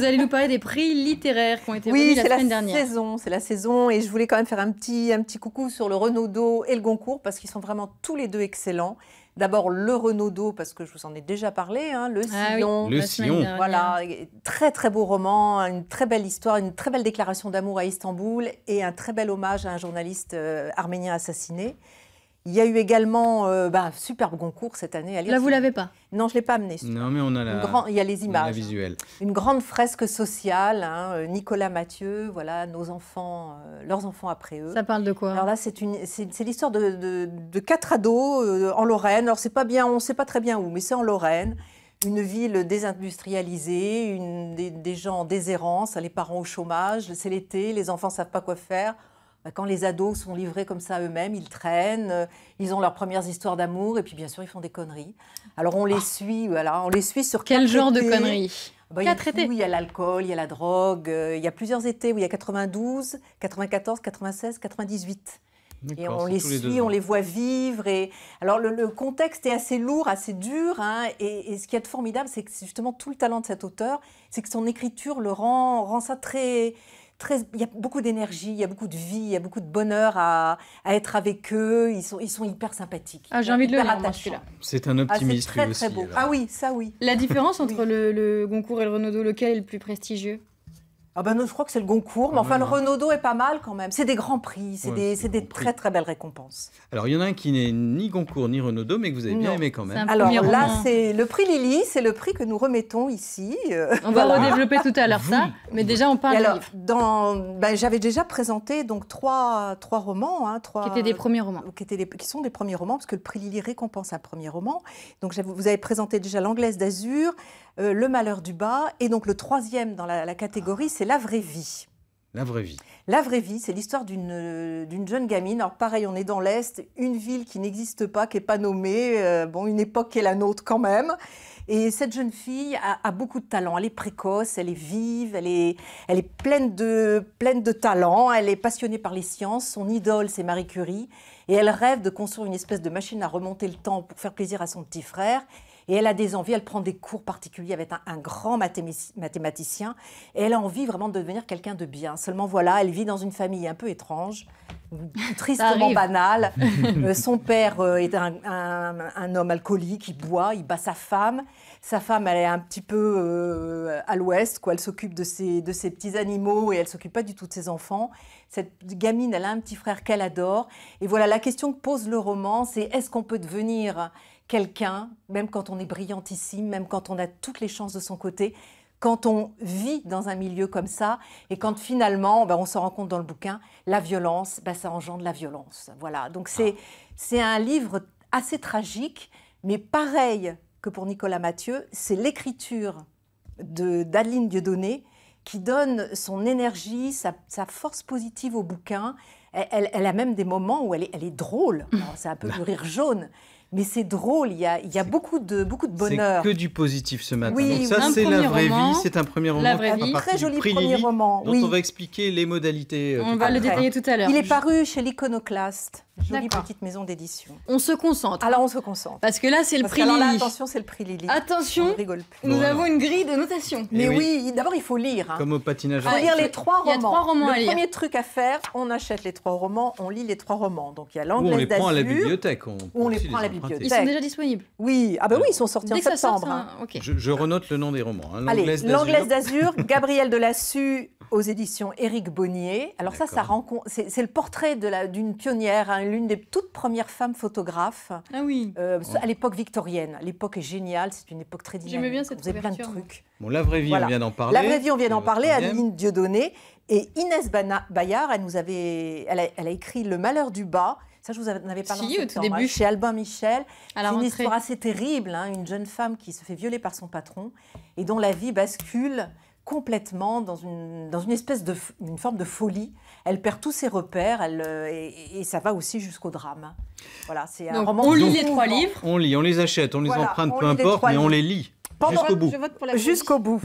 allez nous parler des prix littéraires qui ont été remis la semaine dernière. Oui, c'est la saison et je voulais quand même faire un petit coucou sur le Renaudot et le Goncourt parce qu'ils sont vraiment tous les deux excellents. D'abord le Renaudot parce que je vous en ai déjà parlé, hein, le Sillon. Oui, le Sillon. Voilà, très très beau roman, une très belle histoire, une très belle déclaration d'amour à Istanbul et un très bel hommage à un journaliste arménien assassiné. Il y a eu également un superbe Goncourt cette année. Là, vous l'avez pas? Non, je l'ai pas amené. Non, mais on a il y a les images. La visuelle. Une grande fresque sociale, hein, Nicolas Mathieu, voilà, nos enfants, leurs enfants après eux. Ça parle de quoi? Alors là, c'est l'histoire de 4 ados en Lorraine. Alors, on ne sait pas très bien où, mais c'est en Lorraine. Une ville désindustrialisée, des gens en déshérence, les parents au chômage, c'est l'été, les enfants ne savent pas quoi faire. Quand les ados sont livrés comme ça eux-mêmes, ils traînent, ils ont leurs premières histoires d'amour et puis bien sûr ils font des conneries. Alors on les suit, voilà, on les suit sur quel genre de conneries? 4 étés. Il y a l'alcool, il y a la drogue, il y a plusieurs étés où il y a 92, 94, 96, 98. Et on les suit, on les voit vivre. Et... Alors le contexte est assez lourd, assez dur. Hein, et ce qui est formidable, c'est que c'est justement tout le talent de cet auteur, c'est que son écriture le rend ça très... Il y a beaucoup d'énergie, il y a beaucoup de vie, il y a beaucoup de bonheur à être avec eux. Ils sont hyper sympathiques. Ah, j'ai envie de le lire, celui-là. C'est un optimiste, c'est très, lui très aussi. beau. Alors. Ah oui, ça oui. La différence entre le Goncourt et le Renaudot, lequel est le plus prestigieux? Ah ben non, je crois que c'est le Goncourt, mais enfin le Renaudot est pas mal quand même. C'est des grands prix, c'est des très très belles récompenses. Alors il y en a un qui n'est ni Goncourt ni Renaudot, mais que vous avez bien aimé quand même. Alors là, c'est le prix Lily, c'est le prix que nous remettons ici. On va redévelopper tout à l'heure ça, mais déjà on parle de livres. J'avais déjà présenté donc trois romans, hein, qui étaient des premiers romans, qui sont des premiers romans, parce que le prix Lily récompense un premier roman. Donc vous avez présenté déjà L'Anglaise d'Azur, Le Malheur du Bas, et donc le troisième dans la catégorie, c'est La Vraie Vie. La vraie vie. La vraie vie, c'est l'histoire d'une jeune gamine. Alors pareil, on est dans l'Est, une ville qui n'existe pas, qui n'est pas nommée, une époque qui est la nôtre quand même. Et cette jeune fille a beaucoup de talent. Elle est précoce, elle est vive, elle est pleine de talent. Elle est passionnée par les sciences. Son idole, c'est Marie Curie. Et elle rêve de construire une espèce de machine à remonter le temps pour faire plaisir à son petit frère. Et elle a des envies, elle prend des cours particuliers avec un grand mathématicien. Et elle a envie vraiment de devenir quelqu'un de bien. Seulement voilà, elle vit dans une famille un peu étrange, tristement banale. Son père est un homme alcoolique, il boit, il bat sa femme. Sa femme, elle est un petit peu à l'ouest, quoi. Elle s'occupe de ses petits animaux et elle ne s'occupe pas du tout de ses enfants. Cette gamine, elle a un petit frère qu'elle adore. Et voilà, la question que pose le roman, c'est est-ce qu'on peut devenir quelqu'un, même quand on est brillantissime, même quand on a toutes les chances de son côté, quand on vit dans un milieu comme ça, et quand finalement, on se rend compte dans le bouquin, la violence, ça engendre la violence. Voilà, donc c'est un livre assez tragique, mais pareil que pour Nicolas Mathieu, c'est l'écriture d'Adeline Dieudonné qui donne son énergie, sa force positive au bouquin. Elle a même des moments où elle est drôle. C'est un peu du rire jaune. Mais c'est drôle, il y a beaucoup de bonheur. C'est que du positif ce matin. Oui, donc ça, c'est La Vraie Vie, c'est un premier roman. La Vraie Vie, très joli premier roman. Dont on va expliquer les modalités. On va le détailler tout à l'heure. Il est paru chez l'Iconoclaste. Jolie petite maison d'édition. On se concentre. Alors on se concentre. Parce que là, c'est le prix Lily. Là, attention, c'est le prix Lily. Attention, nous avons une grille de notation. Mais oui, d'abord il faut lire. Comme au patinage. Il faut lire les 3 romans. Il y a 3 romans à lire. Le premier truc à faire, on achète les 3 romans, on lit les 3 romans. Donc il y a L'Anglaise d'Azur. On les prend à la bibliothèque. On les prend à la bibliothèque. Ils sont déjà disponibles. Oui, oui, ils sont sortis en septembre. Je renote le nom des romans. L'Anglaise d'Azur, Gabriel Delassus aux éditions Éric Bonnier. Alors ça c'est le portrait d'une pionnière, l'une des toutes premières femmes photographes. Ah oui. À l'époque victorienne. L'époque est géniale, c'est une époque très dynamique. J'aimais bien cette couverture. Vous avez plein de trucs. Bon, La Vraie Vie, on vient d'en parler. La Vraie Vie, on vient d'en parler. Adeline Dieudonné et Inès Bayard, elle a écrit Le Malheur du Bas. Ça, je vous en avais parlé au tout début. Chez Albin Michel. C'est une histoire assez terrible, une jeune femme qui se fait violer par son patron et dont la vie bascule complètement dans une espèce une forme de folie. Elle perd tous ses repères et ça va aussi jusqu'au drame. Voilà, c'est un roman. On lit les 3 livres. On lit, on les achète, on les emprunte, peu importe, mais on les lit. Jusqu'au bout. Jusqu'au bout.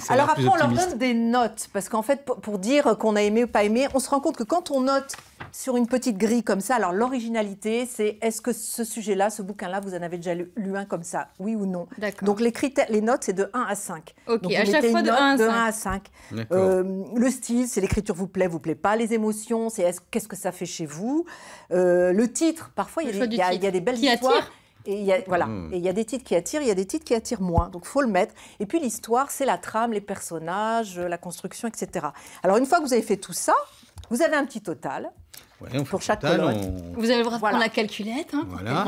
Alors après, on leur donne des notes. Parce qu'en fait, pour dire qu'on a aimé ou pas aimé, on se rend compte que quand on note sur une petite grille comme ça. Alors, l'originalité, c'est est-ce que ce sujet-là, ce bouquin-là, vous en avez déjà lu un comme ça, oui ou non? Donc, les notes, c'est de 1 à 5. Ok, donc, à chaque fois de 1 à 5. Le style, c'est l'écriture vous plaît pas. Les émotions, c'est qu'est-ce que ça fait chez vous. Le titre, parfois, il y a des belles histoires. Et il y a des titres qui attirent, il y a des titres qui attirent moins. Donc, il faut le mettre. Et puis, l'histoire, c'est la trame, les personnages, la construction, etc. Alors, une fois que vous avez fait tout ça, vous avez un petit total pour chaque colonne. Vous avez le droit de prendre la calculette. Hein, voilà.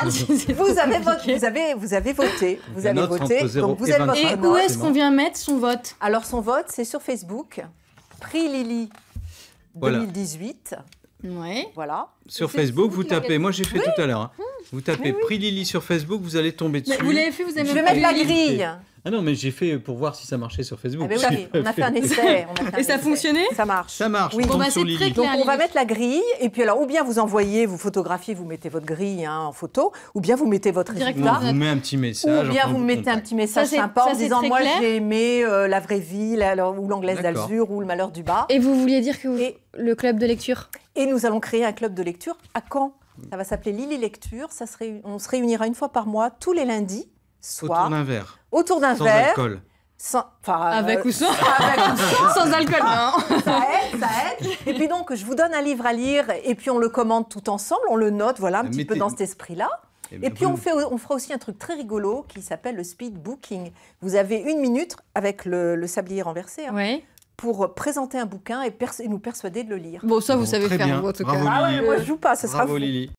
Vous avez voté. Vous avez voté. Donc, vous avez votre note. Où est-ce qu'on vient mettre son vote? Alors, son vote, c'est sur Facebook. Prix Lily 2018. Ouais. Voilà. Sur Facebook, vous tapez. Moi, j'ai fait tout à l'heure. Vous tapez Prix Lily sur Facebook, vous allez tomber dessus. Mais vous l'avez fait, vous avez. Je vais mettre la grille. Ah non, mais j'ai fait pour voir si ça marchait sur Facebook. Ah oui, on a fait un essai. Et ça a fonctionné? Ça marche. Ça marche. Oui. Bon, bah, c'est très clair. Donc, on va mettre la grille. Et puis, alors, ou bien vous envoyez, vous photographiez, vous mettez votre grille en photo, ou bien vous mettez votre résultat. On vous met un petit message. Ou bien vous mettez un petit message sympa en disant, moi, j'ai aimé La Vraie Vie, ou L'Anglaise d'Alzure, ou Le Malheur du Bas. Et vous vouliez dire que le club de lecture? Et nous allons créer un club de lecture à Caen. Ça va s'appeler Lily Lecture. On se réunira une fois par mois, tous les lundis, soir. Autour d'un verre. Autour d'un sans verre. Alcool. Avec ou sans sans alcool, non. Ça aide. Et puis donc, je vous donne un livre à lire, et puis on le commande tout ensemble, on le note, voilà, un petit peu dans cet esprit-là. Et puis on fera aussi un truc très rigolo qui s'appelle le speed booking. Vous avez 1 minute avec le sablier renversé. Pour présenter un bouquin et nous persuader de le lire. Bon, ça, vous savez faire, en tout cas. Bravo, Lily. Moi, je joue pas, ce sera Bravo, Lily.